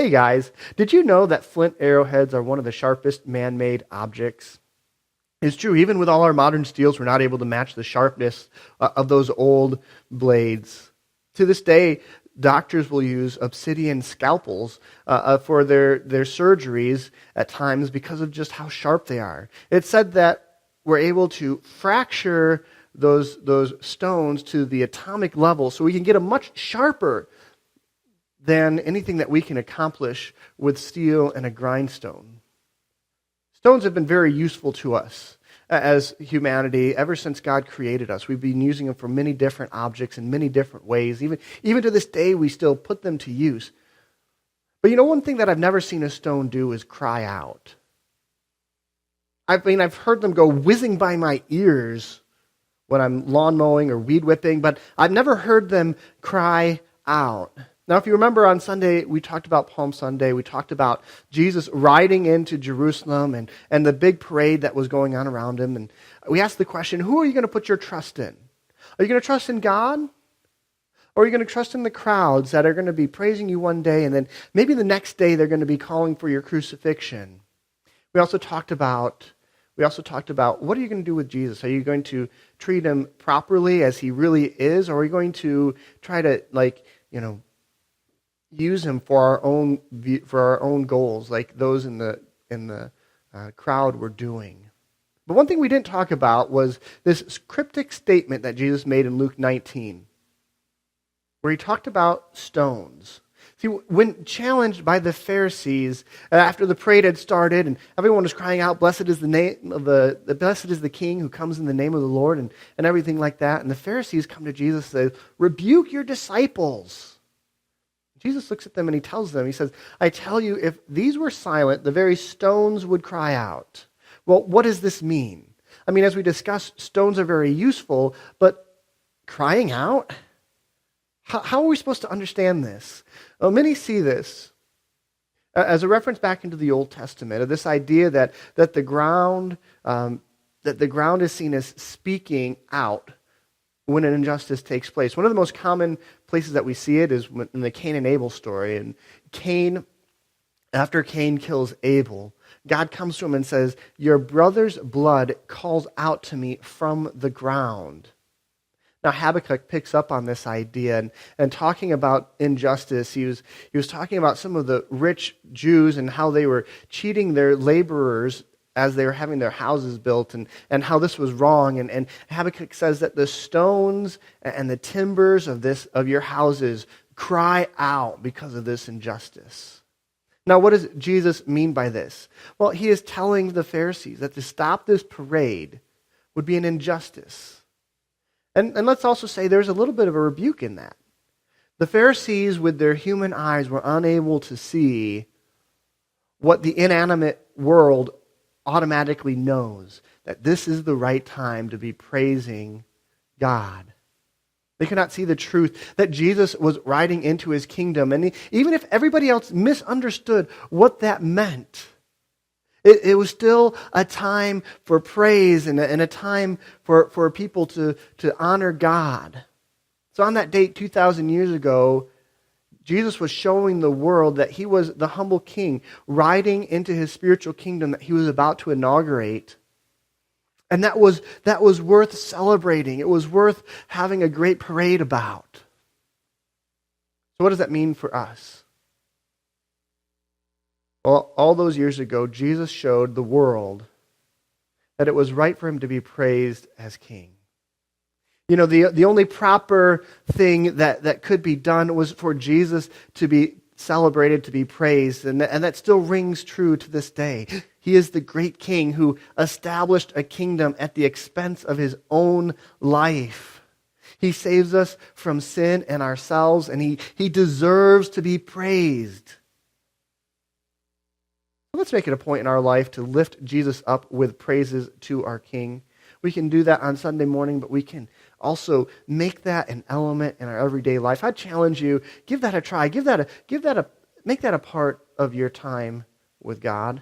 Hey guys, did you know that flint arrowheads are one of the sharpest man-made objects? It's true, even with all our modern steels, we're not able to match the sharpness of those old blades. To this day, doctors will use obsidian scalpels for their surgeries at times because of just how sharp they are. It's said that we're able to fracture those stones to the atomic level so we can get a much sharper than anything that we can accomplish with steel and a grindstone. Stones have been very useful to us as humanity ever since God created us. We've been using them for many different objects in many different ways. Even to this day, we still put them to use. But you know, one thing that I've never seen a stone do is cry out. I've heard them go whizzing by my ears when I'm lawn mowing or weed whipping, but I've never heard them cry out. Now, if you remember on Sunday, we talked about Palm Sunday. We talked about Jesus riding into Jerusalem and the big parade that was going on around him. And we asked the question, who are you going to put your trust in? Are you going to trust in God? Or are you going to trust in the crowds that are going to be praising you one day and then maybe the next day they're going to be calling for your crucifixion? We also talked about what are you going to do with Jesus? Are you going to treat him properly as he really is? Or are you going to try to use him for our own goals, like those in the crowd were doing? But one thing we didn't talk about was this cryptic statement that Jesus made in Luke 19, where he talked about stones. See, when challenged by the Pharisees after the parade had started and everyone was crying out, "Blessed is blessed is the King who comes in the name of the Lord," and everything like that, and the Pharisees come to Jesus and say, "Rebuke your disciples." Jesus looks at them and he tells them, he says, "I tell you, if these were silent, the very stones would cry out." Well, what does this mean? I mean, as we discussed, stones are very useful, but crying out? How are we supposed to understand this? Well, many see this as a reference back into the Old Testament, of this idea that the ground is seen as speaking out when an injustice takes place. One of the most common places that we see it is in the Cain and Abel story. And after Cain kills Abel, God comes to him and says, "Your brother's blood calls out to me from the ground." Now Habakkuk picks up on this idea and talking about injustice. He was talking about some of the rich Jews and how they were cheating their laborers as they were having their houses built, and how this was wrong. And Habakkuk says that the stones and the timbers of your houses cry out because of this injustice. Now, what does Jesus mean by this? Well, he is telling the Pharisees that to stop this parade would be an injustice. And let's also say there's a little bit of a rebuke in that. The Pharisees, with their human eyes, were unable to see what the inanimate world automatically knows, that this is the right time to be praising God. They could not see the truth that Jesus was riding into his kingdom. And even if everybody else misunderstood what that meant, it was still a time for praise and a time for people to honor God. So on that date 2,000 years ago, Jesus was showing the world that he was the humble king riding into his spiritual kingdom that he was about to inaugurate. And that was worth celebrating. It was worth having a great parade about. So what does that mean for us? Well, all those years ago, Jesus showed the world that it was right for him to be praised as king. You know, the only proper thing that could be done was for Jesus to be celebrated, to be praised, and that still rings true to this day. He is the great king who established a kingdom at the expense of his own life. He saves us from sin and ourselves, and he deserves to be praised. Let's make it a point in our life to lift Jesus up with praises to our King. We can do that on Sunday morning, but we can also make that an element in our everyday life. I challenge you, give that a try. Make that a part of your time with God.